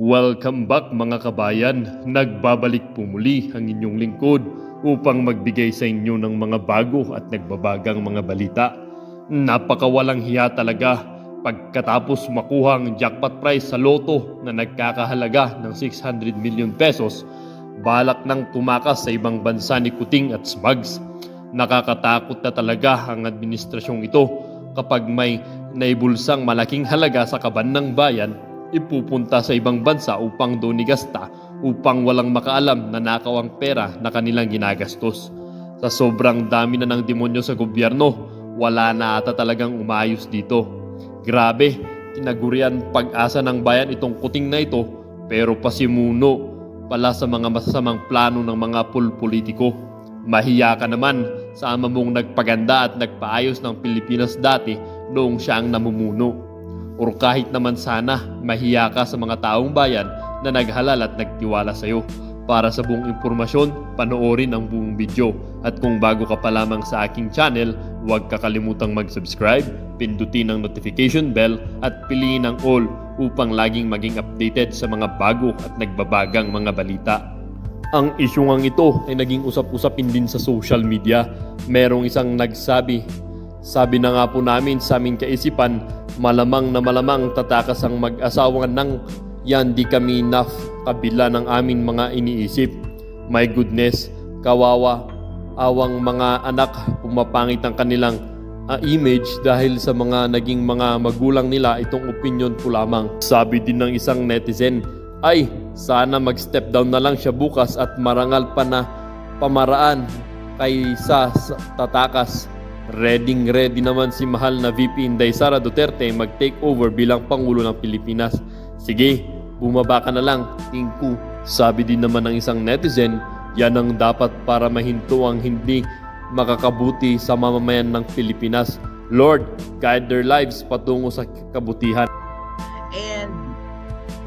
Welcome back mga kabayan, nagbabalik po muli ang inyong lingkod upang magbigay sa inyo ng mga bago at nagbabagang mga balita. Napakawalang hiya talaga pagkatapos makuha ang jackpot prize sa loto na nagkakahalaga ng 600 million pesos, balak nang tumakas sa ibang bansa ni Kuting at Smugs. Nakakatakot na talaga ang administrasyong ito kapag may naibulsang malaking halaga sa kaban ng bayan, ipupunta sa ibang bansa upang doon igasta upang walang makaalam na nakaw ang pera na kanilang ginagastos. Sa sobrang dami na ng demonyo sa gobyerno, wala na ata talagang umayos dito. Grabe, tinagurian pag-asa ng bayan itong Kuting na ito, pero pasimuno pala sa mga masasamang plano ng mga politiko. Mahiya ka naman sa ama mong nagpaganda at nagpaayos ng Pilipinas dati noong siya ang namumuno. O kahit naman sana mahiya ka sa mga taong bayan na naghalal at nagtiwala sa iyo. Para sa buong impormasyon, panoorin ang buong video. At kung bago ka pa lamang sa aking channel, huwag kakalimutang mag-subscribe, pindutin ang notification bell at piliin ang all upang laging maging updated sa mga bago at nagbabagang mga balita. Ang isyungang ito ay naging usap-usapin din sa social media. Merong isang nagsabi, sabi na nga po namin sa aming kaisipan, malamang na malamang tatakas ang mag-asawa ng yan di kami enough kabila ng aming mga iniisip. My goodness, kawawa, awang mga anak, pumapangit ang kanilang image dahil sa mga naging mga magulang nila. Itong opinion po lamang. Sabi din ng isang netizen, ay sana mag-step down na lang siya bukas at marangal pa na pamaraan kaysa tatakas. Ready naman si mahal na VP Inday Sara Duterte mag-take over bilang Pangulo ng Pilipinas. Sige, bumaba ka na lang, tingku. Sabi din naman ng isang netizen, yan ang dapat para mahinto ang hindi makakabuti sa mamamayan ng Pilipinas. Lord, guide their lives patungo sa kabutihan. And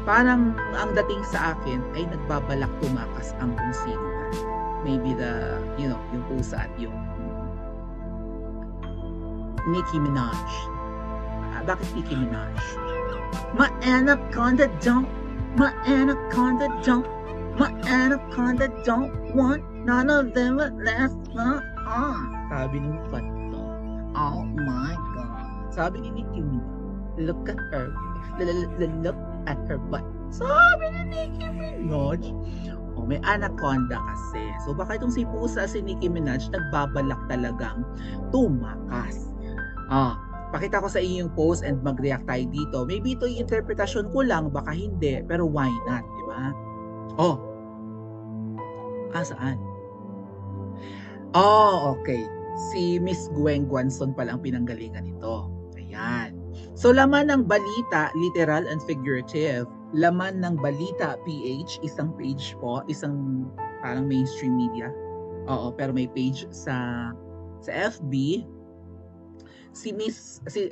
parang ang dating sa akin ay nagbabalak tumakas ang kung sino man. Maybe yung pusa at yung Nicki Minaj. Bakit Nicki Minaj? My anaconda don't want none of them at last. Sabi ng kanto. Oh my God. Sabi ni Nicki Minaj, look at her. Look at her butt. Sabi ni Nicki Minaj. Oh, may anaconda kasi. So baka itong si pusa, si Nicki Minaj, nagbabalak talagang tumakas. Pakita ko sa iyo yung post and mag-react tayo dito. Maybe ito yung interpretasyon ko lang, baka hindi, pero why not, di ba? Saan? Okay. Si Miss Gwen Guanzon palang pinanggalingan ito. Ayan. So, laman ng balita, literal and figurative. Laman ng balita, PH, isang page po, isang parang mainstream media. Pero may page sa FB. Si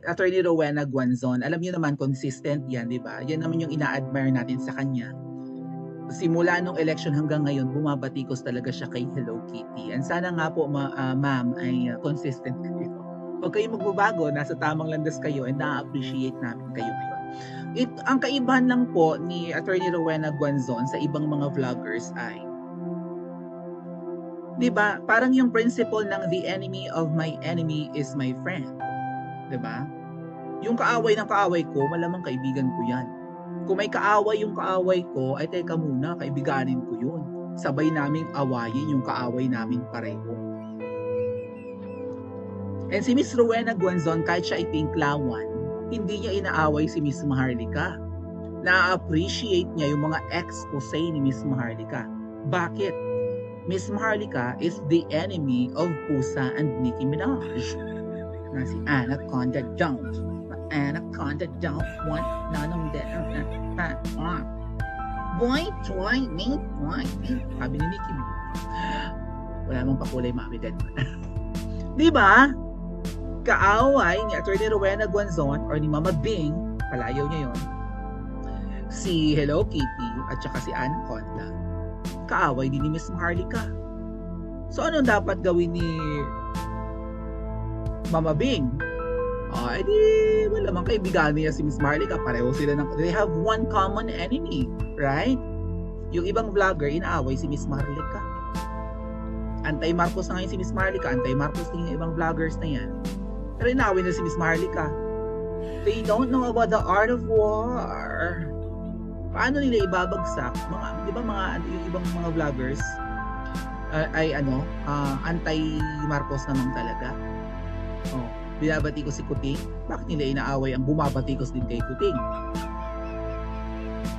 Attorney Rowena Guanzon, alam niyo naman, consistent yan, di ba? Yan naman yung ina-admire natin sa kanya. Simula nung election hanggang ngayon, bumabatikos talaga siya kay Hello Kitty. And sana nga po, ma'am, ay consistent kayo. Huwag kayong magbabago, nasa tamang landas kayo and na-appreciate namin kayo ngayon. Ang kaibahan lang po ni Attorney Rowena Guanzon sa ibang mga vloggers ay, di ba, parang yung principle ng the enemy of my enemy is my friend. Di ba? Yung kaaway ng kaaway ko, malamang kaibigan ko yan. Kung may kaaway yung kaaway ko, ay teka muna, kaibiganin ko yun. Sabay naming awayin yung kaaway namin pareho. And si Miss Rowena Guanzon, kahit siya ay pinklawan, hindi niya inaaway si Miss Maharlika. Na-appreciate niya yung mga expose ni Miss Maharlika. Bakit? Miss Maharlika is the enemy of Pusa and Nicki Minaj. Na si Anaconda Jones. Anaconda don't want none of that. Boy, try me. Sabi ni Nicki Minaj. Wala mong pakulay, mami, dead. Diba? Kaaway ni Attorney Rowena Guanzon or ni Mama Bing, palayaw niya yon, si Hello Kitty at saka si Anaconda, kaaway din ni Miss Maharlika. So ano dapat gawin ni Mama Bing? Edi, malamang kaibigan niya si Miss Marlica. Pareho sila they have one common enemy, right? Yung ibang vlogger, inaaway si Miss Marlica. Anti-Marcos na ngayon si Miss Marlica, anti-Marcos din yung ibang vloggers na yan. Pero inaaway na si Miss Marlica. They don't know about the art of war. Paano nila ibabagsak? Di ba yung ibang mga vloggers anti-Marcos naman talaga. Binabati ko si Kuting. Bakit nila inaaway ang bumabatikos din kay Kuting?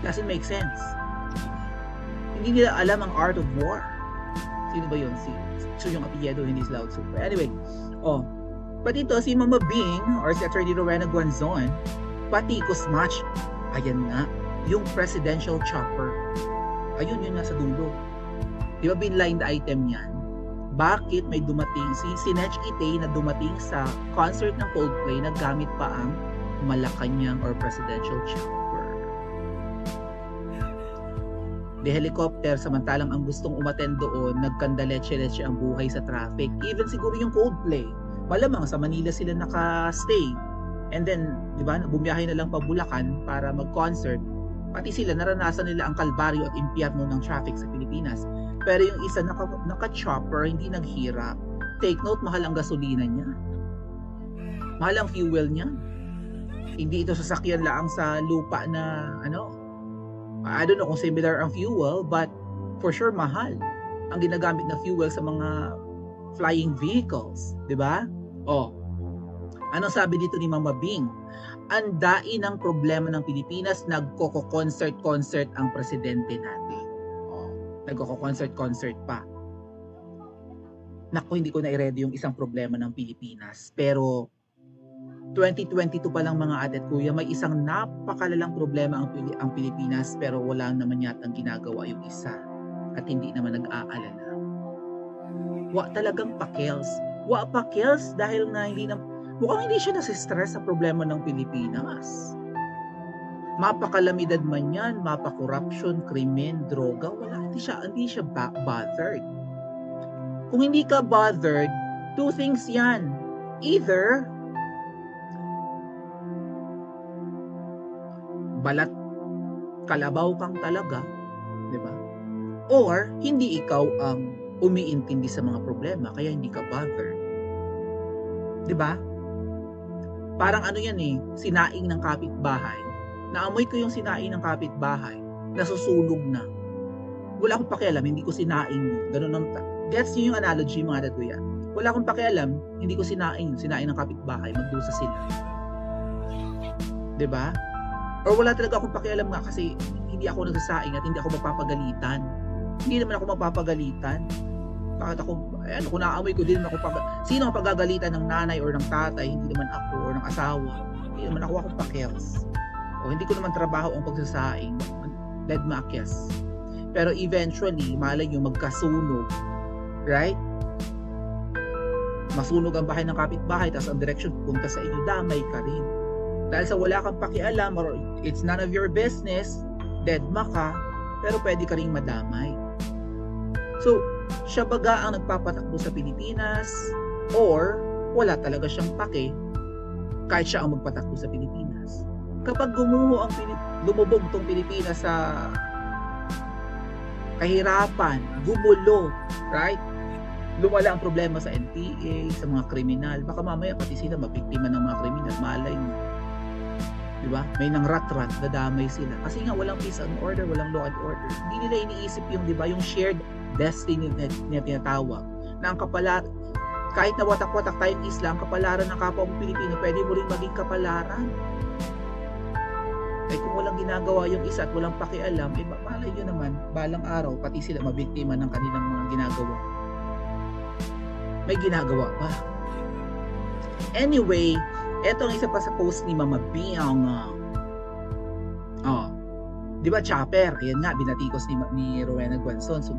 Doesn't make sense. Hindi nila alam ang art of war. Sino ba yun? Si yung apelyido, hindi si Loud Super. Anyway, pati ito, si Mama Bing or si Attorney Rowena Guanzon, patikos match. Ayan nga, yung presidential chopper. Ayun, yun nasa dulo. Di ba binline the item yan? Bakit may dumating si Nech Itay na dumating sa concert ng Coldplay na gamit pa ang Malacanang or presidential chopper? The helicopter, samantalang ang gustong umattend doon, nagkandaletse-letse ang buhay sa traffic. Even siguro yung Coldplay, malamang sa Manila sila naka-stay. And then, di ba, bumiyahe na lang pa Bulacan para mag-concert. Pati sila, naranasan nila ang kalbaryo at impyerno ng traffic sa Pilipinas. Pero yung isa naka-chopper, hindi naghirap. Take note, mahal ang gasolina niya. Mahal ang fuel niya. Hindi ito sasakyan lang sa lupa na, I don't know kung similar ang fuel, but for sure mahal ang ginagamit na fuel sa mga flying vehicles. Diba? Anong sabi dito ni Mama Bing? Ang dain ng problema ng Pilipinas, nagkoko-concert ang presidente natin. Nagkoko-concert pa. Naku, hindi ko na-ready yung isang problema ng Pilipinas. Pero 2022 pa lang mga ate at kuya, may isang napakalalang problema ang Pilipinas, pero wala naman yatang ginagawa yung isa. At hindi naman nag-aalala. Talagang pakels. Pakels dahil nga mukhang hindi siya nasistress sa problema ng Pilipinas. Mapakalamidad man yan, mapakorupsyon, krimen, droga, hindi siya bothered. Kung hindi ka bothered, two things yan. Either balat kalabaw kang talaga, di ba? Or hindi ikaw ang umiintindi sa mga problema kaya hindi ka bothered. Di ba? Parang yan sinaing ng kapitbahay. Naamoy ko yung sinaing ng kapitbahay, nasusunog na. Wala akong pakialam, hindi ko sinaing yun. Ganun gets niyo yung analogy mga datuya. Wala akong pakialam, hindi ko sinaing ng kapitbahay, magdusa sila. Di ba? Or wala talaga akong pakialam nga kasi hindi ako nagsasaing at hindi ako mapapagalitan. Hindi naman ako mapapagalitan. Bakit ako, kung naamoy ko din ako sino ang pagagalitan ng nanay or ng tatay, hindi naman ako or ng asawa. Hindi naman ako pakels. O hindi ko naman trabaho ang pagsasaing. Dead makes. Pero eventually, malay nyo magkasunog. Right? Masunog ang bahay ng kapitbahay, tapos ang direction punta sa inyo, damay ka rin. Dahil sa wala kang pakialam or it's none of your business, deadma ka, pero pwede ka rin madamay. So, siya baga ang nagpapatakbo sa Pilipinas or wala talaga siyang pake kahit siya ang magpatakbo sa Pilipinas. Kapag lumubog tong Pilipinas sa kahirapan, gumulo, right? Lumala ang problema sa NPA, sa mga kriminal, baka mamaya pati sila mabiktima ng mga kriminal, malay mo. Diba? May nang rat-rat, dadamay sila. Kasi nga walang peace and order, walang law and order. Hindi nila iniisip yung, diba, yung shared destiny na tinatawag. Na ang kahit na watak-watak tayong Islam, kapalaran ng kapwa mong Pilipino, pwede mo rin maging kapalaran. Eh kung walang ginagawa yung isa at walang pakialam, malay yun naman, balang araw, pati sila mabiktima ng kanilang mga ginagawa. May ginagawa pa. Anyway, eto ang isa pa sa post ni Mama Biang. Di ba chopper? Ayan nga, binatikos ni Rowena Guanzon. So,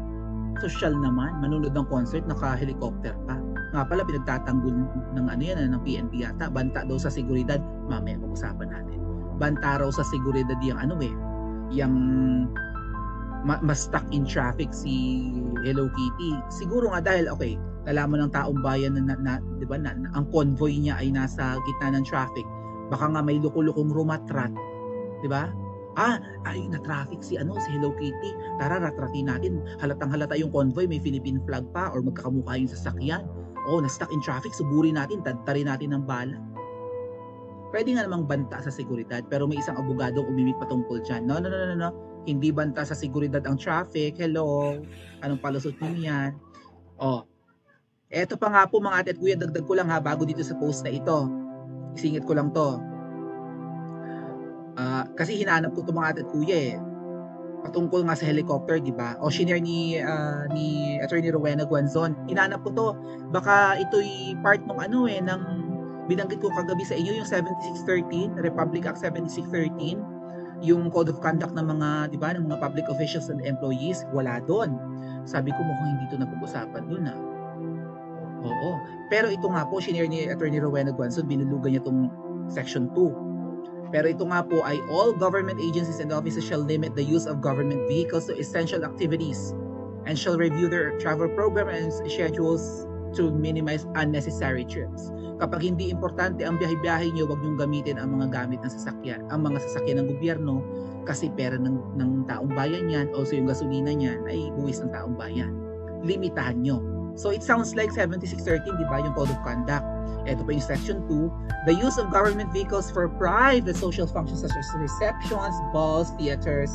social naman, manunod ng concert, naka-helicopter pa. Nga pala, pinagtatanggol ng ng PNP yata. Banta daw sa seguridad. Mamaya, pag-usapan natin. Banta raw sa seguridad yung mas stuck in traffic si Hello Kitty. Siguro nga dahil, okay, nalaman ng taong bayan na 'di ba, na ang convoy niya ay nasa gitna ng traffic, baka nga may luko-lukong rumatrat, 'di ba? Ay na-traffic si Hello Kitty. Tara ratratin natin. Halatang-halata yung convoy, may Philippine flag pa or magkakamukha yung sasakyan. Na-stuck in traffic, suburin natin, tadtarin natin ng bala. Pwede nga namang banta sa seguridad, pero may isang abogadong umimik patungkol dyan. No. Hindi banta sa seguridad ang traffic. Hello. Anong palusot niyo yan? Eto pa nga po mga ate at kuya, dagdag ko lang ha, bago dito sa post na ito. Isingit ko lang to. Kasi hinahanap ko to mga ate at kuya patungkol nga sa helicopter, di ba? Shinare ni Attorney Rowena Guanzon. Hinahanap ko to. Baka ito'y part ng ng binanggit ko kagabi sa inyo, yung 7613, Republic Act 7613, yung Code of Conduct ng mga, di ba, ng mga public officials and employees, wala doon. Sabi ko mukhang hindi ito napag-usapan doon Oo. Pero ito nga po, shinare ni Attorney Rowena Guanzon, binulugan niya itong Section 2. Pero ito nga po ay all government agencies and offices shall limit the use of government vehicles to essential activities and shall review their travel program and schedules to minimize unnecessary trips. Kapag hindi importante ang biyahe-biyahe nyo, huwag nyong gamitin ang mga gamit ng sasakyan, ang mga sasakyan ng gobyerno, kasi pera ng taong bayan yan, also yung gasolina niyan ay buwis ng taong bayan. Limitahan nyo. So it sounds like 7613, di ba, yung Code of Conduct. Ito pa yung Section 2, the use of government vehicles for private social functions such as receptions, balls, theaters,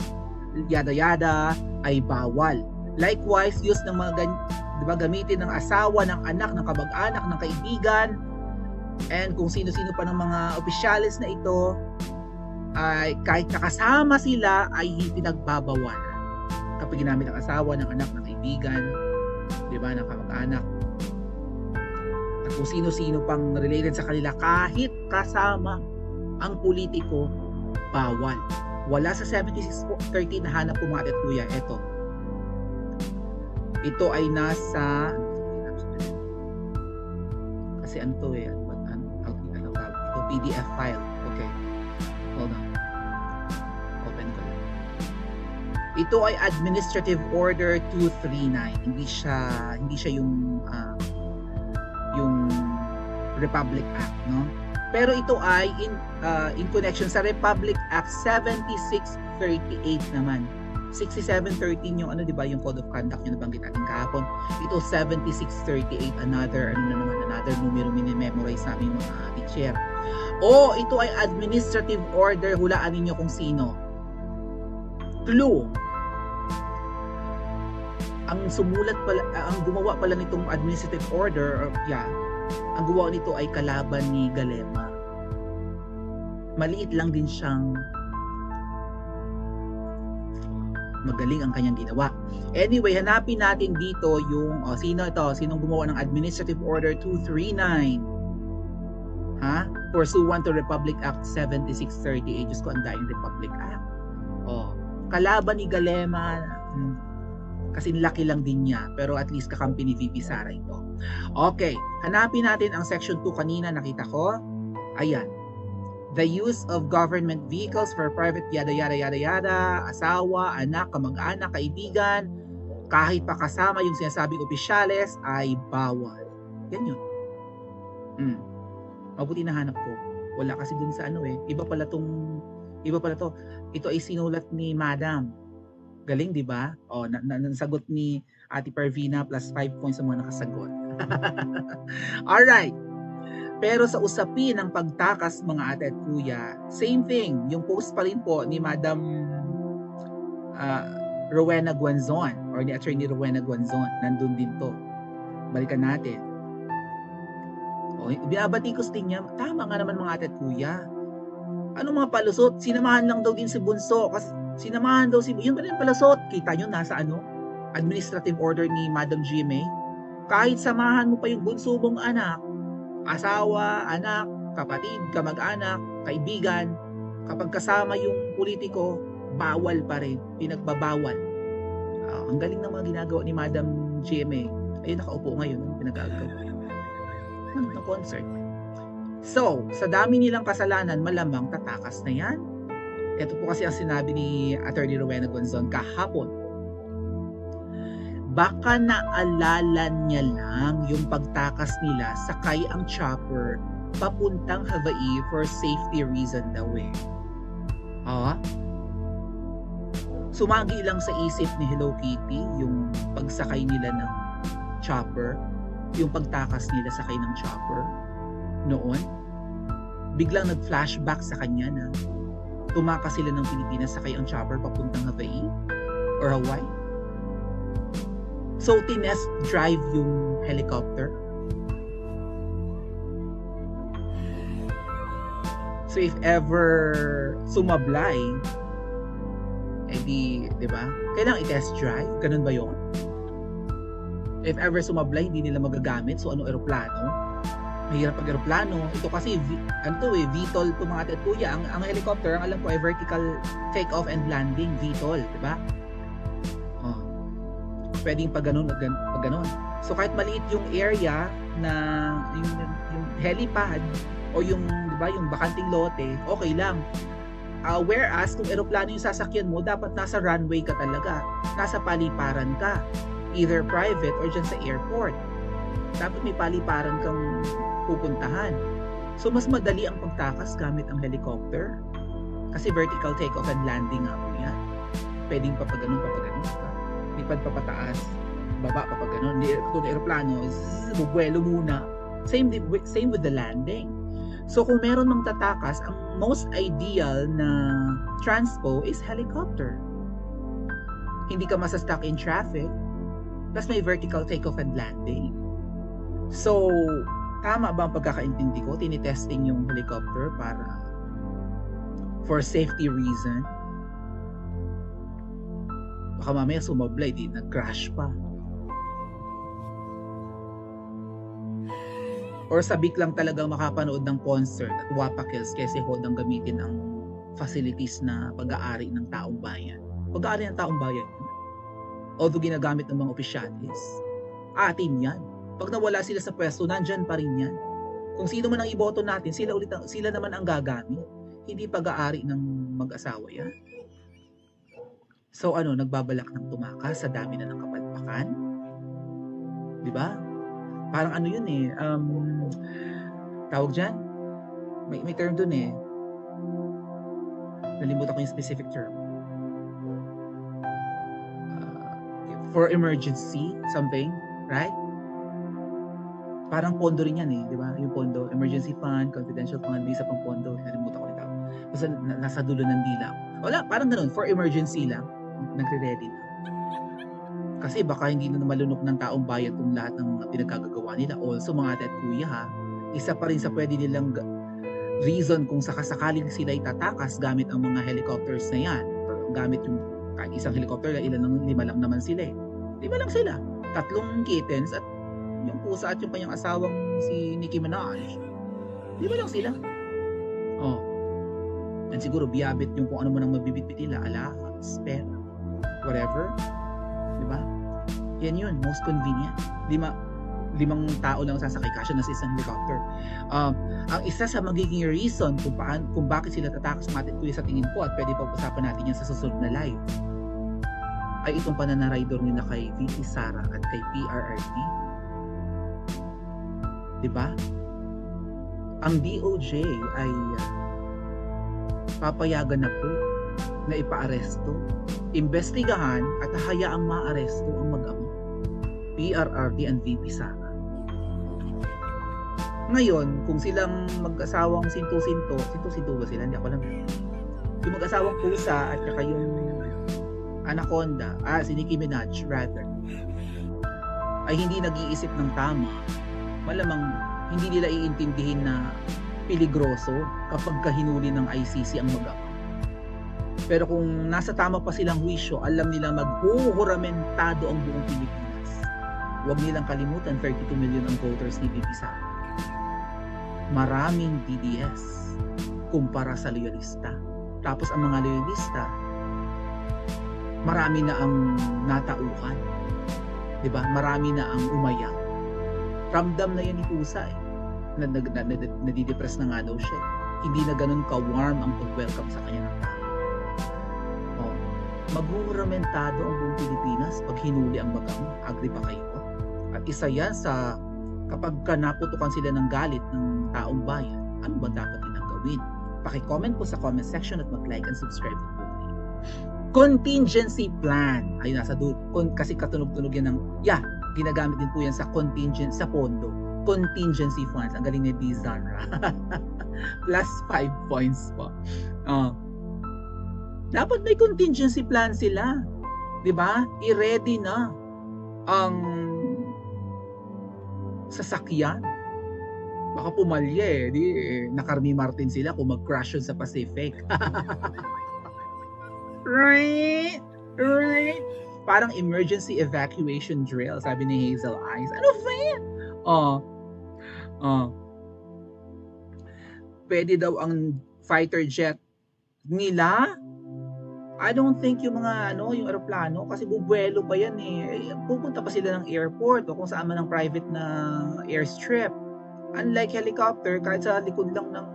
yada-yada, ay bawal. Likewise, use ng mga gamitin ng asawa, ng anak, ng kamag-anak, ng kaibigan, and kung sino-sino pa ng mga opisyalis na ito, ay kahit nakasama sila ay pinagbabawalan. Kapag ginamit ang asawa, ng anak, ng kaibigan, di ba, ng kamag-anak, at kung sino-sino pang related sa kanila, kahit kasama ang politiko, bawal. Wala sa 7613 na hanap po mga ate at kuya. Ito ay nasa, kasi ano to ito PDF file. Okay, hold on, open ko lang. Ito ay Administrative Order 239. Hindi siya yung Republic Act, no? Pero ito ay in connection sa Republic Act 7638 naman. 6713 yung di ba, yung Code of Conduct yung nabanggit natin kahapon. Ito 7638, another numero mini-memorize sa aming mga teacher. Ito ay Administrative Order, hulaan niyo kung sino. Clue. Ang gumawa pala nitong Administrative Order, ang gumawa nito ay kalaban ni Galema. Maliit lang din siyang magaling ang kanyang ginawa. Anyway, hanapin natin dito yung sinong gumawa ng Administrative Order 239. Pursuant to Republic Act 7638. Diyos ko, ang daing Republic Act. Kalaban ni Galema, kasi laki lang din niya, pero at least kakampi ni VP Sara ito. Okay, hanapin natin ang Section 2 kanina, nakita ko. Ayan. The use of government vehicles for private yada yada yada yada, asawa, anak, kamag-anak, kaibigan, kahit pa kasama yung sinasabing opisyales, ay bawal. Yan yun. Mabuti na hanap ko. Wala kasi dun sa iba pala to. Ito ay sinulat ni Madam. Galing, di ba? Nasagot ni Ate Pervina plus 5 points sa mga nakasagot. Alright. Pero sa usapin ng pagtakas mga ate at kuya, same thing. Yung post pa rin po ni Madam Rowena Guanzon or ni Attorney Rowena Guanzon. Nandun din to. Balikan natin. Binabatikos din niya. Tama nga naman mga ate at kuya. Ano mga palusot? Sinamahan lang daw din si Bunso. Kasi sinamahan daw yun pa rin palusot. Kita nyo nasa Administrative Order ni Madam GMA. Kahit samahan mo pa yung bunso mong anak, asawa, anak, kapatid, kamag-anak, kaibigan, kapag kasama yung politiko, bawal pa rin, pinagbabawal. Ang galing ng mga ginagawa ni Madam GMA. Ayun, nakaupo ngayon, pinag-aagaw. Na concert. So, sa dami nilang kasalanan, malamang tatakas na yan. Ito po kasi ang sinabi ni Attorney Rowena Guanzon kahapon. baka naalala niya lang yung pagtakas nila sakay ang chopper papuntang Hawaii for safety reason daw eh. Sumagi lang sa isip ni Hello Kitty yung pagsakay nila ng chopper, yung pagtakas nila sakay ng chopper noon. Biglang nag-flashback sa kanya na tumakas sila ng Pilipinas sakay ang chopper papuntang Hawaii or Hawaii. So, tinest drive yung helicopter. So, if ever sumablay, di ba? Kailangan i-test drive. Ganun ba yun? If ever sumablay, hindi nila magagamit. So, ano, aeroplano? Mahirap pag aeroplano. Ito kasi, VTOL ito mga at kuya. Ang helicopter, ang alam ko ay vertical take-off and landing, VTOL, di ba? Pwedeng pag ganun. So kahit maliit yung area na yung helipad o yung, di ba, yung bakanting lote, okay lang. Whereas kung eroplano yung sasakyan mo, dapat nasa runway ka talaga. Nasa paliparan ka. Either private or dyan sa airport. Dapat may paliparan kang pupuntahan. So mas madali ang pagtakas gamit ang helicopter. Kasi vertical take-off and landing nga po yan. Pwedeng papaganon. Lipad papataas, baba papaganon. Kung aeroplano, bubuelo muna. Same with the landing. So kung meron mang tatakas, ang most ideal na transpo is helicopter. Hindi ka masa-stuck in traffic, plus may vertical takeoff and landing. So, tama ba ang pagkakaintindi ko? Tinitesting yung helicopter para for safety reason. Baka mamaya sumablay, di nag-crash pa. Or sabik lang talagang makapanood ng concert at wapakils kasi hodang gamitin ang facilities na pag-aari ng taong bayan. Pag-aari ng taong bayan yun. Although ginagamit ng mga opisyalis, atin yan. Pag nawala sila sa pwesto, nandyan pa rin yan. Kung sino man ang iboto natin, sila naman ang gagamit. Hindi pag-aari ng mag-asawa yan. So nagbabalak ng tumakas sa dami na ng kapalpakan? Di ba? Parang ano yun eh, tawag dyan? May term dun eh. Nalimutan ko yung specific term. For emergency, something, right? Parang pondo rin yan eh, di ba? Yung pondo, emergency fund, confidential fund, isa pang pondo, nalimutan ko rin tawag. Basta nasa dulo ng dila. Wala, parang ganun, for emergency lang, nagre-ready na. Kasi baka hindi na malunok ng taong bayan kung lahat ng pinagkagagawa nila. Also, mga ate at kuya ha, isa pa rin sa pwede nilang reason kung sakasakaling sila itatakas gamit ang mga helicopters na yan. Gamit yung kahit isang helicopter, lima lang naman sila eh. 5 lang sila. 3 kittens at yung pusa at yung kanyang asawang si Nicki Minaj. 5 lang sila. And siguro biyabit yung kung ano man ang mabibitbit nila, alahas, pera, whatever. Diba? Yan yun, most convenient. 5 tao lang sasakay kasya na sa isang helicopter. Ang isa sa magiging reason kung bakit sila tatakas ng atin kuya sa tingin ko at pwede pag-usapan natin yan sa susunod na live ay itong pananaraydor nila kay VP Sara at kay PRRD. Diba? Ang DOJ ay papayagan na po na ipaaresto, imbestigahan at hayaang maaresto ang mag-ama, PRRD and VP Sara. Ngayon, kung silang mag-asawang sinto-sinto ba sila? Hindi ako alam. Yung mag-asawang pusa at saka yung anaconda, si Nicki Minaj rather, ay hindi nag-iisip ng tama, malamang hindi nila iintindihin na peligroso kapag kahinuli ng ICC ang mag-ama. Pero kung nasa tama pa silang huwisyo, alam nila maghuhuramentado ang buong Pilipinas. Huwag nilang kalimutan, 32 million ang voters ni VP Sara. Maraming DDS kumpara sa loyalista. Tapos ang mga loyalista, marami na ang natauhan. Diba? Marami na ang umayaw. Ramdam na yan ni Pusa eh. Nadidepress na nga daw siya. Hindi na ganun ka-warm ang pag-welcome sa kanya ng tao. magmumuramentado ang buong Pilipinas pag hinuli ang bagang. Agree ba kayo? At isa yan sa kapag naputukan sila ng galit ng taong bayan, ano ba dapat nilang gawin? Paki-comment po sa comment section at mag-like and subscribe po kayo. Contingency plan. Ay, nasa doon. Kasi katunog-tunog yan ng, ginagamit din po yan sa contingent, sa pondo. Contingency funds. Ang galing ni Dizanra. Plus 5 points po. Dapat may contingency plan sila. 'Di ba? I-ready na ang sasakyan. Baka pumalya di nakarmi Martin sila kung mag-crash yun sa Pacific. Right? Parang emergency evacuation drill, sabi ni Hazel Eyes. Ano ba yan? Pwede daw ang fighter jet nila. I don't think yung mga yung eroplano kasi bubuelo pa yan pupunta pa sila ng airport o kung saan man ang private na airstrip. Unlike helicopter, kahit sa likod lang ng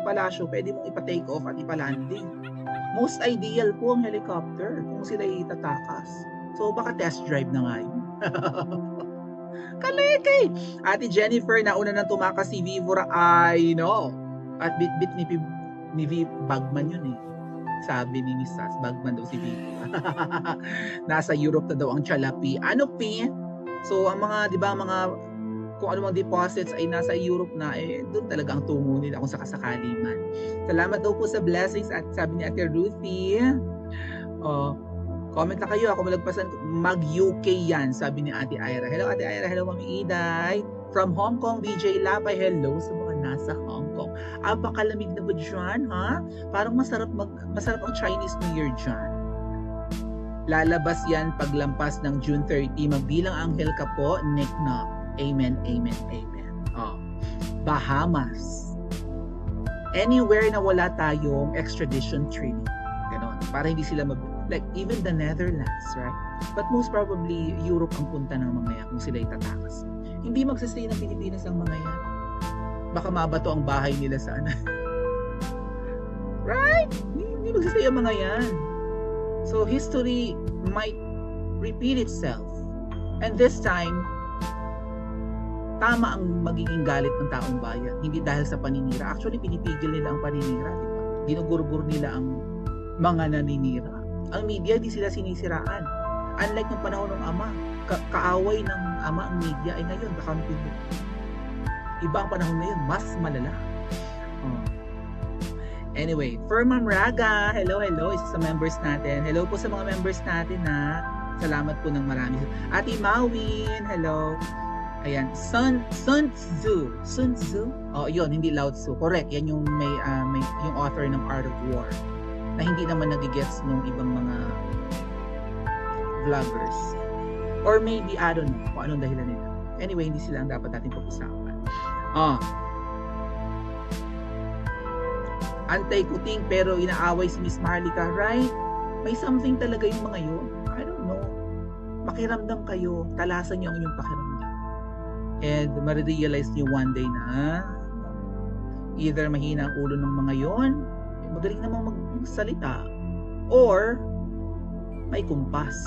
palasyo, pwede mong ipa-take off at ipa-landing. Most ideal po ang helicopter kung sila itatakas. So baka test drive na nga yun. Kalekay! Ate Jennifer, nauna nang tumakas si Vivora, I know. At bit ni V Bagman yun Sabi ni Miss Sas, Bagman daw si Vivora. Nasa Europe na daw ang Chalapi. Ano P? So ang mga, di ba, mga kung ano mga deposits ay nasa Europe na, doon talaga ang tungo nila kung sakasakali man. Salamat daw po sa blessings at sabi ni Ate Ruthie. Comment na kayo, ako malagpasan, mag-UK yan, sabi ni Ate Ira. Hello Ate Ira, hello Mami Iday. From Hong Kong, BJ Lapay, hello sa mga nasa Hong Kong. Bakalamig na ba dyan, ha? Parang masarap ang Chinese New Year dyan. Lalabas yan paglampas ng June 30. Magbilang anghel ka po, Nick Knock. Amen, amen, amen. Bahamas. Anywhere na wala tayong extradition treaty. Ganon. Para hindi sila like even the Netherlands, right? But most probably, Europe ang punta ng mga yan kung sila itatakas. Hindi magsastay ng Pilipinas ang mga yan. Baka mabato ang bahay nila sa right? Hindi magsastay ang mga yan. So, history might repeat itself. And this time, tama ang magiging galit ng taong bayan. Hindi dahil sa paninira. Actually, pinipigil nila ang paninira. Diba? Ginugurbur nila ang mga naninira. Ang media, di sila sinisiraan. Unlike ng panahon ng ama, kaaway ng ama ang media ay ngayon, kakampi mo. Iba ang panahon ngayon, mas malala. Anyway, Firmam Raga, hello, isa sa members natin. Hello po sa mga members natin Salamat po ng marami. Ate Mawin, hello. Ayan, Sun Tzu. Sun Tzu? Yun, hindi Lao Tzu. Correct, yan yung may yung author ng Art of War. Na hindi naman nagigets ng ibang mga vloggers. Or maybe, I don't know kung anong dahilan nila. Anyway, hindi sila ang dapat natin pag-usapan. Antay-kuting pero inaaway si Miss Marlica, right? May something talaga yung mga yun. I don't know. Makiramdam kayo. Talasan niyo ang inyong pakiramdam. And ma-realize niyo one day na either mahina ang ulo ng mga yon, magaling namang magsalita, or may kumpas.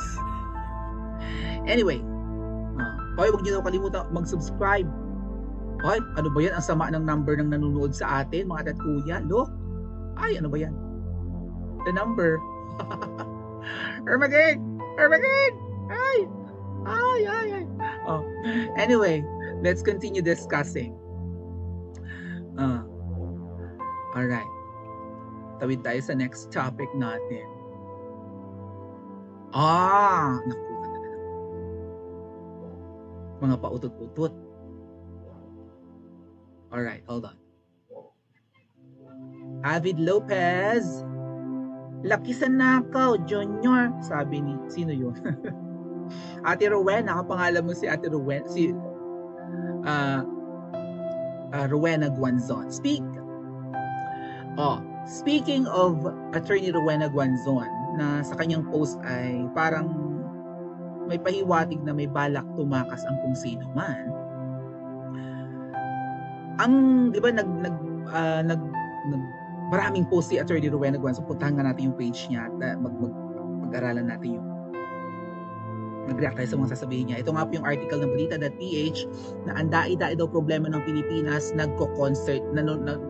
Anyway, huwag niyo daw kalimutan mag-subscribe. Ano ba yan? Ang sama ng number ng nanonood sa atin, mga tatkuya. Look, ano ba yan? The number. Armageddon! Ay! Anyway, let's continue discussing. Alright. Tawid tayo sa next topic natin. Naku. Mga pautot-utot. Alright, hold on. Avid Lopez. Laki sa nakaw, Junior. Sabi ni, sino yun? Ate Rowena, kapangalan mo si Ate Rowena, Rowena Guanzon. Speaking of Attorney Rowena Guanzon, na sa kanyang post ay parang may pahiwatig na may balak tumakas ang kung sino man. Di ba maraming post si Attorney Rowena Guanzon, puntahan nga natin yung page niya at Pag-aralan natin yung mag-react tayo sa mga sasabihin niya. Ito nga po yung article ng balita.ph na ang dai-dai daw problema ng Pilipinas, nagko-concert,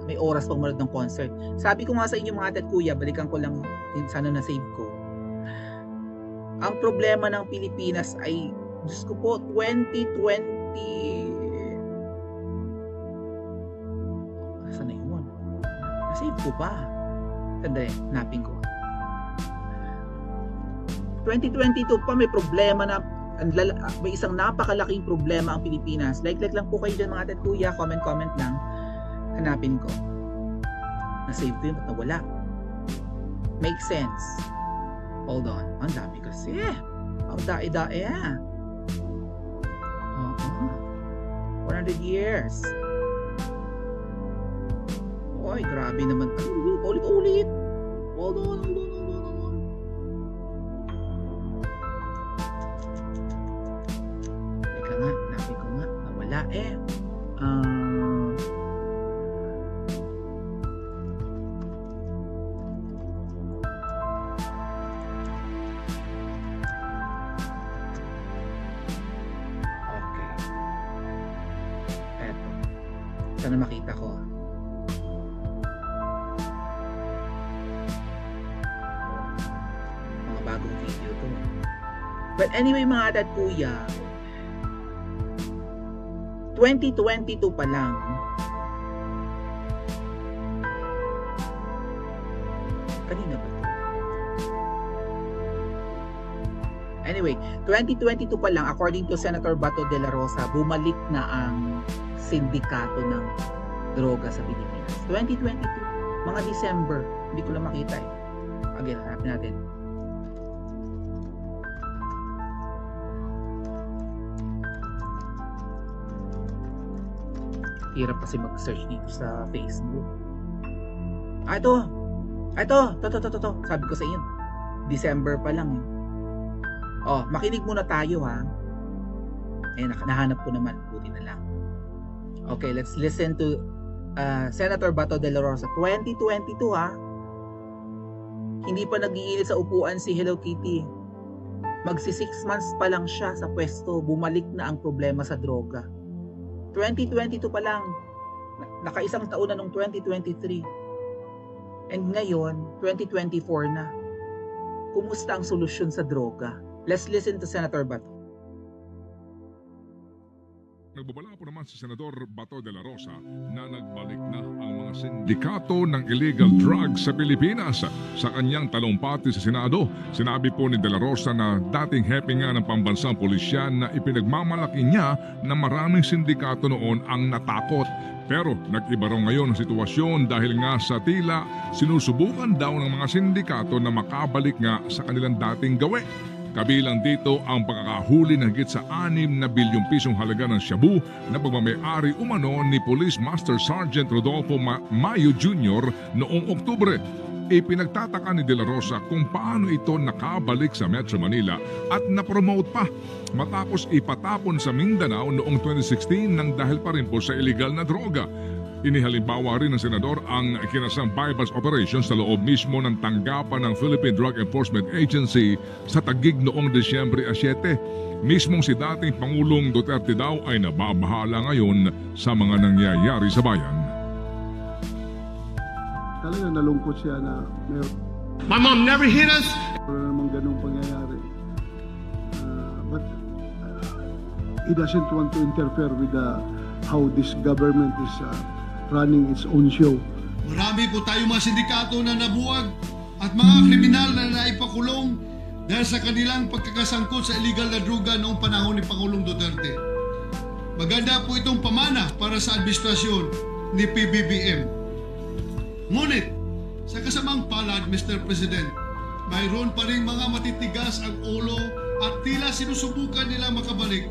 may oras pang manood ng concert. Sabi ko nga sa inyo mga ate at kuya, balikan ko lang, sana na-save ko. Ang problema ng Pilipinas ay, Diyos ko po, 2020... Saan na yun? Na-save ko pa. Sandali, napin ko. 2022 pa may problema na may isang napakalaking problema ang Pilipinas. Like lang po kayo dyan mga ate at kuya, comment lang. Hanapin ko. Na-save ko yun, ba't nawala? Make sense. Hold on. Ang dami kasi. Ang dae-dae. 100 years. Oy, grabe naman. Ulit-ulit. Hold on. Teka nga, nabi ko nga. Nawala eh. Sana makita ko. Mga bagong video to. But anyway mga ate at kuya, 2022 pa lang, kanina ba to? Anyway, 2022 pa lang, according to Senator Bato de la Rosa, bumalik na ang sindikato ng droga sa Pilipinas. 2022, mga December, hindi ko lang makita eh. Again, hanapin natin. Hirap kasi mag-search dito sa Facebook. Ito. Sabi ko sa inyo, December pa lang eh. Makinig muna tayo ha. Nahanap ko naman, buti na lang. Okay, let's listen to Senator Bato de la Rosa. 2022 ha. Hindi pa nag-iinit sa upuan si Hello Kitty. Magsi 6 months pa lang siya sa pwesto. Bumalik na ang problema sa droga. 2022 pa lang. Nakaisang taon na nung 2023. And ngayon, 2024 na. Kumusta ang solusyon sa droga? Let's listen to Senator Bato. Nagbabala po naman si Senador Bato de la Rosa na nagbalik na ang mga sindikato ng illegal drugs sa Pilipinas. Sa kanyang talumpati sa Senado, sinabi po ni de la Rosa na dating hepe nga ng pambansang pulisyan na ipinagmamalaki niya na maraming sindikato noon ang natakot. Pero nag-iba raw ngayon ang sitwasyon dahil nga sa tila sinusubukan daw ng mga sindikato na makabalik nga sa kanilang dating gawe. Kabilang dito ang pagkakahuli ng higit sa 6 na bilyong pisong halaga ng shabu na pagmamay-ari umano ni Police Master Sergeant Rodolfo Mayo Jr. noong Oktubre. Ipinagtataka ni De La Rosa kung paano ito nakabalik sa Metro Manila at napromote pa matapos ipatapon sa Mindanao noong 2016 nang dahil pa rin po sa illegal na droga. Inihalimbawa rin ng senador ang kinasang bypass operations sa loob mismo ng tanggapan ng Philippine Drug Enforcement Agency sa Taguig noong Disyembre 7. Mismong si dating Pangulong Duterte daw ay nababahala ngayon sa mga nangyayari sa bayan. Talaga nalungkot siya na My mom never hit us. meron namang ganung pangyayari. But he doesn't want to interfere with how this government is running its own show. Marami po tayong mga sindikato na nabuwag at mga kriminal na naipakulong dahil sa kanilang pagkakasangkot sa illegal na droga noong panahon ni Pangulong Duterte. Maganda po itong pamana para sa administrasyon ni PBBM. Ngunit, sa kasamang palad, Mr. President, mayroon pa rin mga matitigas ang ulo at tila sinusubukan nila makabalik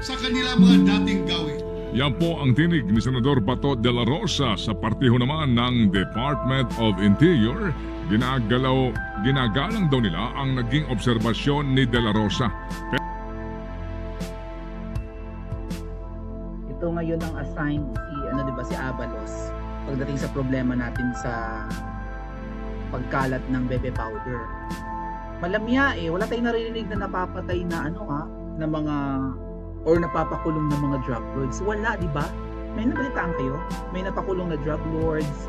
sa kanilang mga dating gawin. Yan po ang tinig ni Senador Bato de la Rosa sa partiho naman ng Department of Interior. Ginagalang daw nila ang naging obserbasyon ni de la Rosa. Ito ngayon ang assigned si Abalos pagdating sa problema natin sa pagkalat ng bebe powder. Malamya eh. Wala tayong naririnig na napapatay na na mga or napapakulong ng mga drug lords. Wala, di ba? May nabalitaan kayo? May napakulong na drug lords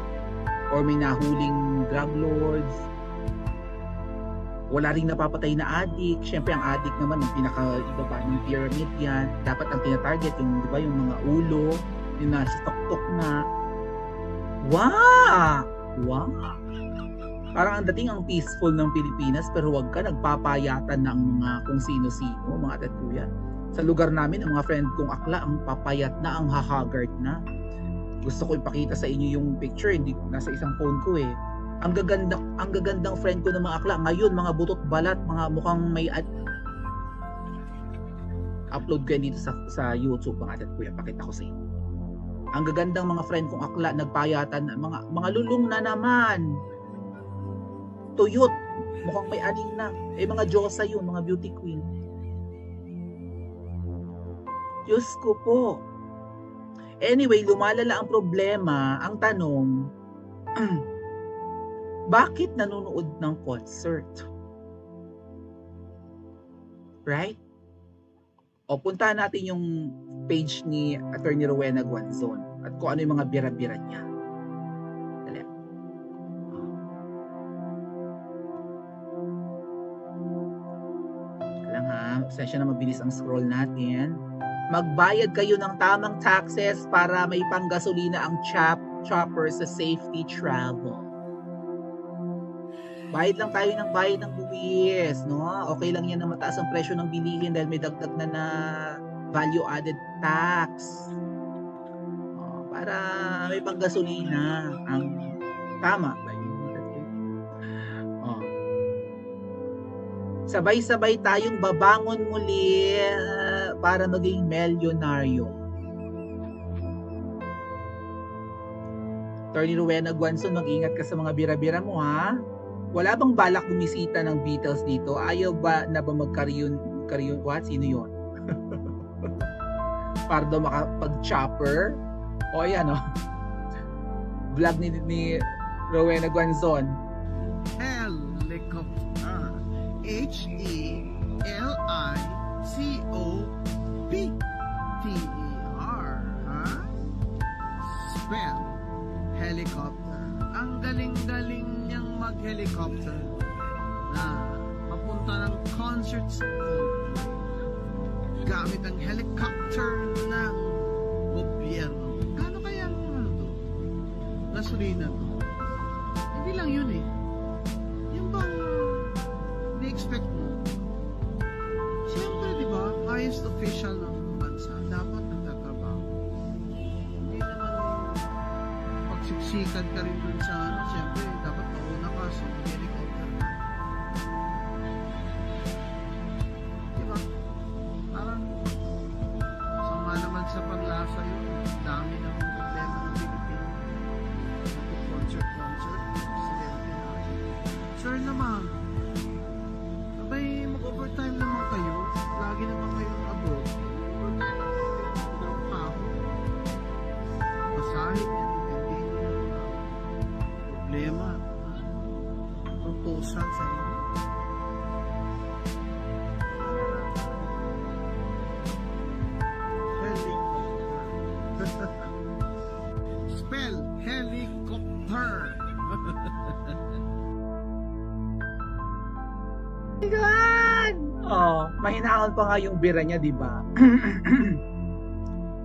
or may nahuling drug lords. Wala ring napapatay na addict. Siyempre ang addict naman yung pinaka-ibaba ng pyramid yan. Dapat ang tina-target yung, di ba, yung mga ulo, yung nasa tuktok na. Wow! Wow! Parang ang dating ang peaceful ng Pilipinas pero wag ka nagpapayatan ng mga kung sino-sino, mga ate at kuya. Sa lugar namin, ang mga friend kong akla, ang papayat na, ang hahagard na. Gusto ko ipakita sa inyo yung picture, hindi nasa isang phone ko eh. Ang gagandang friend ko ng mga akla. Ngayon, mga butot balat, mga mukhang may upload ko yan dito sa YouTube, mga ate at kuya. Pakita ko sa inyo. Ang gagandang mga friend kong akla, nagpayatan na, mga lulong na naman. Tuyot, mukhang may aning na. Eh, mga Diyosa yun, mga beauty queen. Diyos ko po. Anyway, lumalala ang problema. Ang tanong, bakit nanonood ng concert? Right? O, puntahan natin yung page ni Attorney Rowena Guanzon at kung ano yung mga bira-bira niya. Dali. Lang ha, session na mabilis ang scroll natin. Magbayad kayo ng tamang taxes para may panggasolina ang chopper sa safety travel. Bayad lang tayo ng bayad ng buwis, no? Okay lang yan na mataas ang presyo ng bilihin dahil may dagdag na value added tax. Para may panggasolina ang tama. Sabay-sabay tayong babangon muli para maging milyonaryo. Attorney Rowena Guanzon, mag-ingat ka sa mga bira-bira mo ha. Wala bang balak bumisita ng Beatles dito? Ayaw ba na ba magkaryon? What? Sino yun? Para daw makapag-chopper? O ayan o. Vlog ni Rowena Guanzon. Helicopter. Helicopter. Ha? Spell. Helicopter. Ang galing-galing niyang mag-helicopter na papunta ng concert sa Coldplay gamit ang helicopter ng gobyerno. Kano kaya ang gasolina to? Hindi lang yun eh. Yung bang ni-expect mo? Siyempre, di ba, highest official ng bansa dapat nagtatrabaho. Hindi naman pagsiksikan ka rin dun sa siyempre, dapat mauna ka sa helicopter. Di ba? Parang sama naman sa panlasa yun. Dami ng problema ng Pilipinas. Concert, presidente natin. Sir naman, abay mag-overtime naman kayo. Lagi naman kayong abroad. Overtime naman kayo. Trabaho. Basahin yan. Problema. Proposal sa inyo. Helicopter. Spell helicopter. God! Oh, mahinaon pa nga yung bira niya, di ba?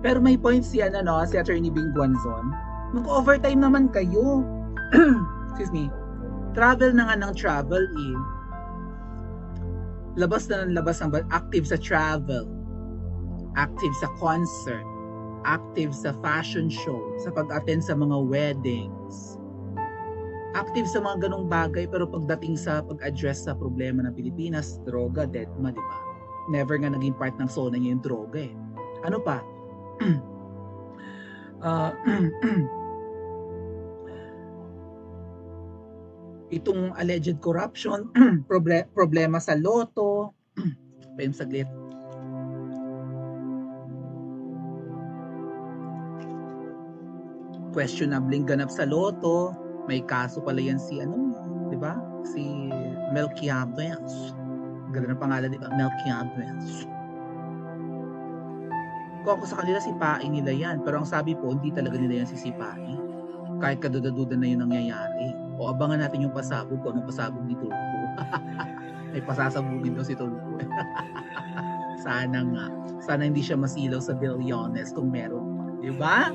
Pero may point si si Attorney Bing Guanzon. Mag-overtime naman kayo. Excuse me. Travel na nga ng travel eh. Labas na ng labas ang active sa travel. Active sa concert. Active sa fashion show. Sa pag-attend sa mga weddings. Active sa mga ganong bagay pero pagdating sa pag-address sa problema ng Pilipinas, droga, deadma, di ba? Never nga naging part ng sona niya yung droga eh. Ano pa? Itong alleged corruption, problema sa loto. Payong saglit. Questionabling ganap sa loto. May kaso pala yan si di ba? Si Melquiades. Ganda ng pangalan, di ba? Melquiades. Kung ako sa kanila, sipain nila yan. Pero ang sabi po, hindi talaga nila yan sisipain. Kahit kaduda-duda na yun nangyayari. O abangan natin yung pasabog ko. Anong pasabog ni Tulfo? Ay pasasabugin daw si Tulfo. Sana nga. Sana hindi siya masilaw sa bilyones kung meron. Di ba?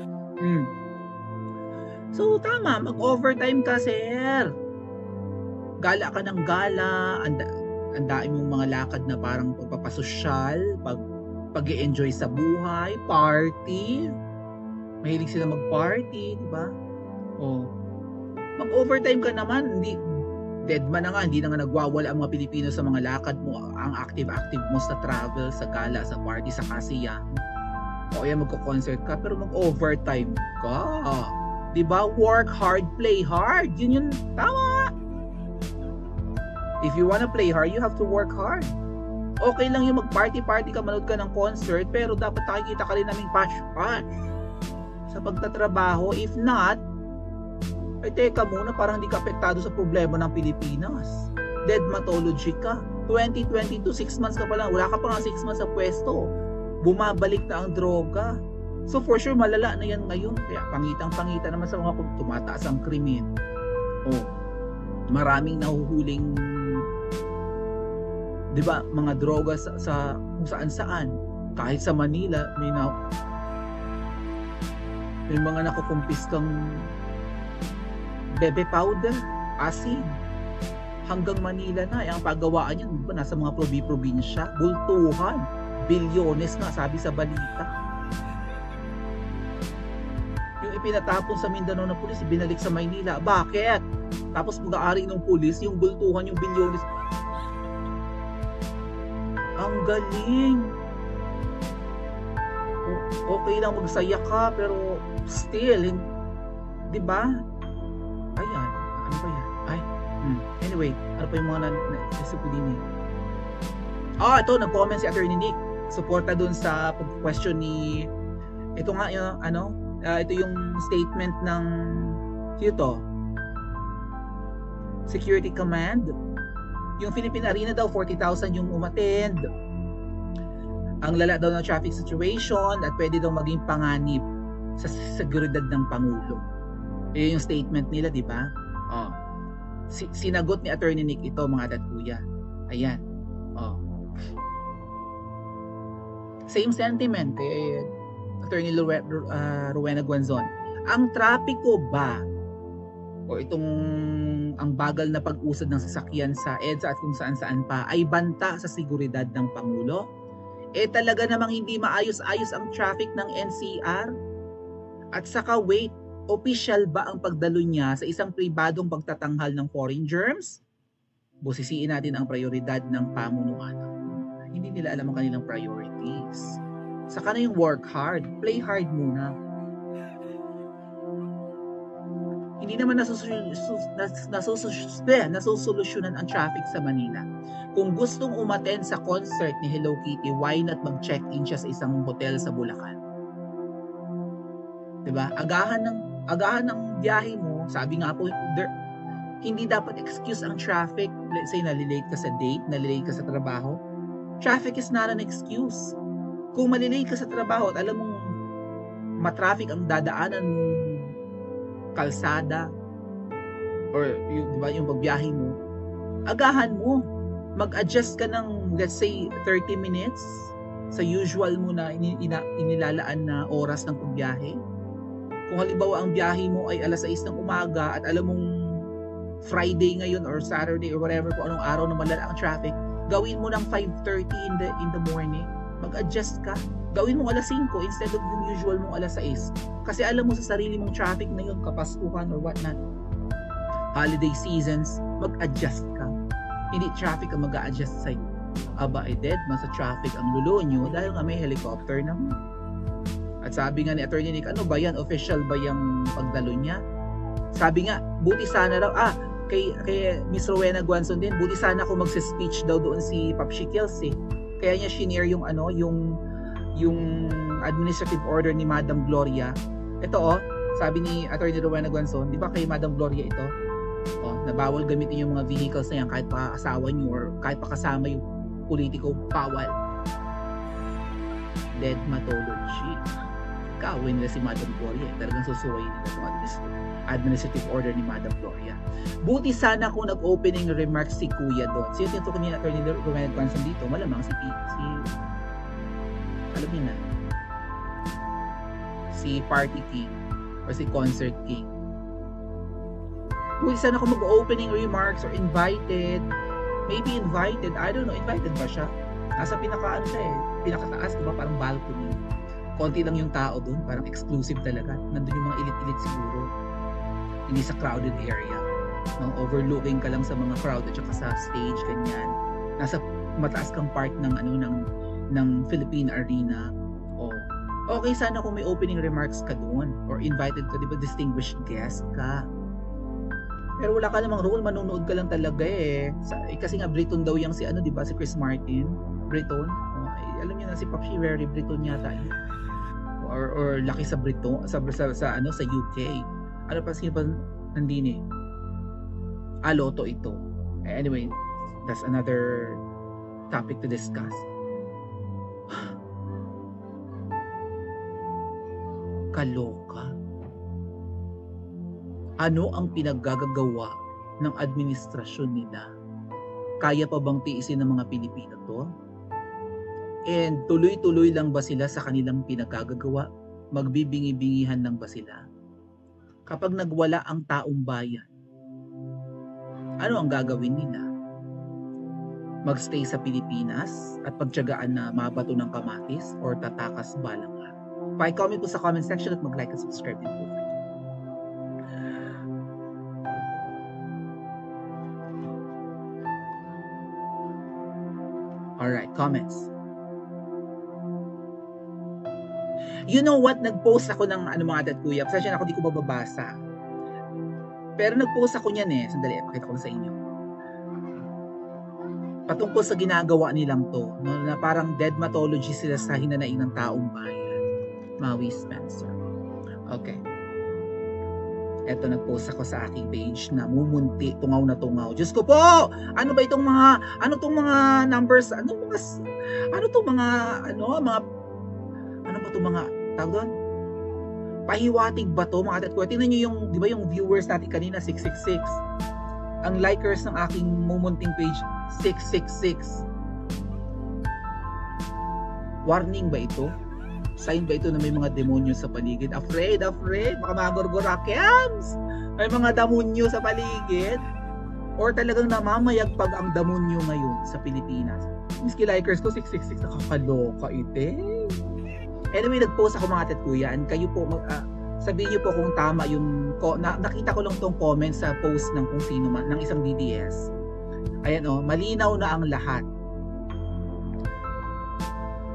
So, tama. Mag-overtime ka, sir. Gala ka ng gala. Andain mong mga lakad na parang pagpapasosyal. Pag-i-enjoy sa buhay. Party. Mahilig sila mag-party. Di ba? O. Mag-overtime ka naman. Hindi, dead man na nga. Hindi na nga nagwawala ang mga Pilipino sa mga lakad mo. Ang active mo sa travel, sa gala, sa party, sa kasiyahan. O kaya magko-concert ka, pero mag-overtime ka. Diba? Work hard, play hard. Yun yung tama. If you wanna play hard, you have to work hard. Okay lang yung mag-party-party ka, manood ka ng concert, pero dapat nakikita ka rin naming pash-pash sa pagtatrabaho. If not, ay teka muna, parang hindi ka apektado sa problema ng Pilipinas. Deadmatology ka. 2022, 6 months ka pa lang. Wala ka pa nga 6 months sa pwesto. Bumabalik na ang droga. So for sure, malala na yan ngayon. Kaya pangitang-pangita naman sa mga tumataas ang krimen. Maraming nahuhuling, di ba, mga droga sa kung saan-saan. Kahit sa Manila, may mga nakukumpiskang bebe powder, acid. Hanggang Manila na. Ang paggawaan yan, diba, nasa mga probinsya, bultuhan, bilyones na, sabi sa balita. Yung ipinatapon sa Mindanao ng pulis, binalik sa Maynila. Bakit? Tapos mag-aari ng pulis, yung bultuhan, yung bilyones. Ang galing. Okay lang magsaya ka, pero still, di ba? Ayan, ano ba yan? Anyway, ano pa yung mga naisip ko din eh. Ito, nag-comment si Attorney Nick. Suporta dun sa question ni, ito nga yung, ito yung statement ng, sino Security Command. Yung Philippine Arena daw, 40,000 yung umattend. Ang lala daw ng traffic situation at pwede daw maging panganib sa seguridad ng Pangulo. Yun yung statement nila, di ba? Sinagot ni Attorney Nick ito, mga tatkuya. Ayan. Same sentiment kay Attorney Rowena Guanzon. Ang trapiko ba o itong ang bagal na pag-usad ng sasakyan sa EDSA at kung saan-saan pa ay banta sa seguridad ng Pangulo? Talaga namang hindi maayos-ayos ang traffic ng NCR? At saka wait, official ba ang pagdalo niya sa isang pribadong pagtatanghal ng foreign germs? Busisiin natin ang prioridad ng pamunuan. Hindi nila alam ang kanilang priorities. Saka na yung work hard, play hard muna. Hindi naman nasusolusyonan ang traffic sa Manila. Kung gustong umattend sa concert ni Hello Kitty, why not mag-check-in siya sa isang hotel sa Bulacan? Diba? Agahan ng biyahe mo, sabi nga po, hindi dapat excuse ang traffic. Let's say, nalilate ka sa date, nalilate ka sa trabaho. Traffic is not an excuse. Kung malilate ka sa trabaho at alam mong matraffic ang dadaanan mong kalsada or diba, yung pagbiyahe mo, agahan mo. Mag-adjust ka ng, let's say, 30 minutes sa usual mo na inilalaan na oras ng pagbiyahe. Kung halimbawa ang biyahe mo ay alas 6 ng umaga at alam mong Friday ngayon or Saturday or whatever, kung anong araw na malala ang traffic, gawin mo ng 5:30 in the morning. Mag-adjust ka. Gawin mo alas 5 instead of yung usual mong alas 6. Kasi alam mo sa sarili mong traffic na yun, kapaskuhan or whatnot. Holiday seasons, mag-adjust ka. Hindi traffic ang mag-a-adjust sa'yo. Aba, dead man sa traffic ang lulo nyo dahil nga may helicopter naman. At sabi nga ni Attorney Nick, ano ba yan? Official ba yung pagdalo niya? Sabi nga, buti sana raw, kay Miss Rowena Guanzon din, buti sana kung magse-speech daw doon si Papshi Kills eh. Kaya niya shinare yung yung administrative order ni Madam Gloria. Ito sabi ni Attorney Rowena Guanzon, di ba kay Madam Gloria ito? Na bawal gamitin yung mga vehicles na yan kahit pa asawa nyo or kahit pa kasama yung politiko, bawal. Deadmatology. Kaawin nila si Madam Gloria. Talagang susuwayin nila itong administrative order ni Madam Gloria. Buti sana kung nag-opening remarks si Kuya doon. Sino tinutukoy ni Atty. Romanet Panson dito? Malamang si alam niyo na, si Party King or si Concert King. Buti sana kung mag-opening remarks or invited, maybe invited, I don't know, invited ba siya? Nasa pinakaano siya pinakataas, diba, parang balcony. Konti lang yung tao doon, parang exclusive talaga. Nandun yung mga elite-elite siguro. Hindi sa crowded area. Mga overlooking ka lang sa mga crowd at saka sa stage, ganyan. Nasa mataas kang part ng ng Philippine Arena. Okay sana kung may opening remarks ka doon or invited ka, di ba, distinguished guest ka. Pero wala ka namang role, manonood ka lang talaga kasi nga Briton daw yung si di ba, si Chris Martin, Briton. Alam niyo na si Papshi, very Briton yata yun. Or laki sa Briton, sa UK. Ano pa, sino pa nandini? Loto ito. Anyway, that's another topic to discuss. Kaloka. Ano ang pinaggagawa ng administrasyon nila? Kaya pa bang tiisin ng mga Pilipino to? And tuloy-tuloy lang ba sila sa kanilang pinaggagawa? Magbibingi-bingihan lang ba sila? Kapag nagwala ang taong bayan, ano ang gagawin nila? Magstay sa Pilipinas at pagtiyagaan na mabato ng kamatis or tatakas balang araw? Pa-comment po sa comment section at mag-like at subscribe din po. Alright, comments. You know what? Nag-post ako ng mga dad kuya. Pasensya na ako, di ko mababasa. Pero nag-post ako niyan Sandali, pakita ko sa inyo. Patungkol sa ginagawa nilang to. No, na parang deadmatology sila sa hinanaing ng taong bayan. Maui Spencer. Okay. Eto, nag-post ako sa aking page na mumunti, tungaw na tungaw. Diyos ko po! Ano ba itong mga, numbers? Ano ba itong mga, tawag doon? Pahiwatig ba to, mga tatko? Tingnan nyo yung, di ba yung viewers natin kanina, 666. Ang likers ng aking mumunting page, 666. Warning ba ito? Sign ba ito na may mga demonyo sa paligid? Afraid, baka mga gorgorakyams! May mga demonyo sa paligid? Or talagang namamayagpag ang demonyo ngayon sa Pilipinas? Miski likers ko, 666, nakakaloka ite. Anyway, nag-post ako mga tatkuya, and kayo po, sabihin niyo po kung tama yung, nakita ko lang tong comment sa post ng kung sino man, ng isang DDS. Ayan malinaw na ang lahat.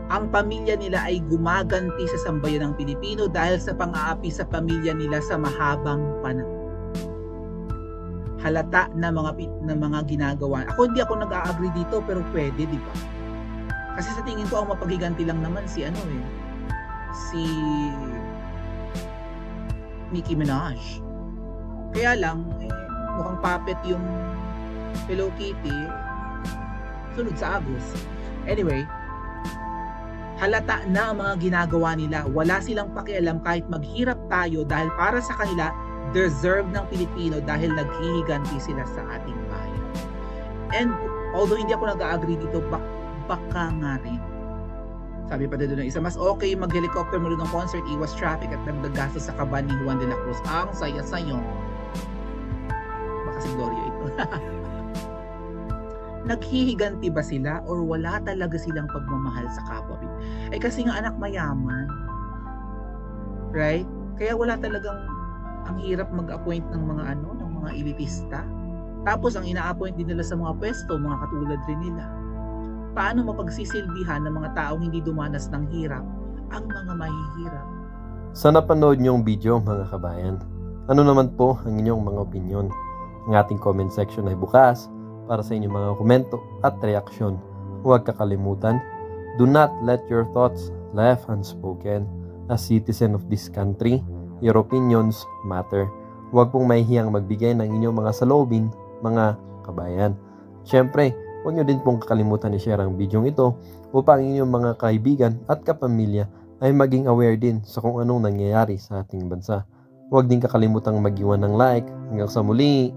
Ang pamilya nila ay gumaganti sa sambayan ng Pilipino dahil sa pang-aapi sa pamilya nila sa mahabang panahon. Halata na mga ginagawa. Hindi ako nag-a-agree dito, pero pwede, di ba? Kasi sa tingin ko ang mapaghiganti lang naman si Nicki Minaj. Kaya lang mukhang puppet yung Hello Kitty, sunod sa Agos. Anyway, halata na ang mga ginagawa nila. Wala silang pakialam kahit maghirap tayo dahil para sa kanila, deserve ng Pilipino dahil naghihiganti sila sa ating bayan. And although hindi ako nag-agree dito, baka nga rin. Sabi pa doon ng isa, mas okay mag-helicopter mo ng concert, iwas traffic at nagdagastos sa kaban ni Juan de la Cruz. Ang saya-sayo. Baka si Gloria ito. Naghihiganti ba sila or wala talaga silang pagmamahal sa kapwa? Kasi nga anak mayaman. Right? Kaya wala talagang, ang hirap mag-appoint ng mga ng mga elitista. Tapos ang ina-appoint din nila sa mga pwesto, mga katulad rin nila. Paano mapagsisilbihan ng mga taong hindi dumanas ng hirap ang mga mahihirap? Sa napanood niyong video, mga kabayan, ano naman po ang inyong mga opinion? Ang ating comment section ay bukas para sa inyong mga komento at reaksyon. Huwag kakalimutan, do not let your thoughts left unspoken. As citizen of this country, your opinions matter. Huwag pong mahihiyang magbigay ng inyong mga saloobin, mga kabayan. Siyempre, huwag nyo din pong kakalimutan i-share ang video ito upang inyong mga kaibigan at kapamilya ay maging aware din sa kung anong nangyayari sa ating bansa. Huwag din kakalimutang mag-iwan ng like. Hanggang sa muli!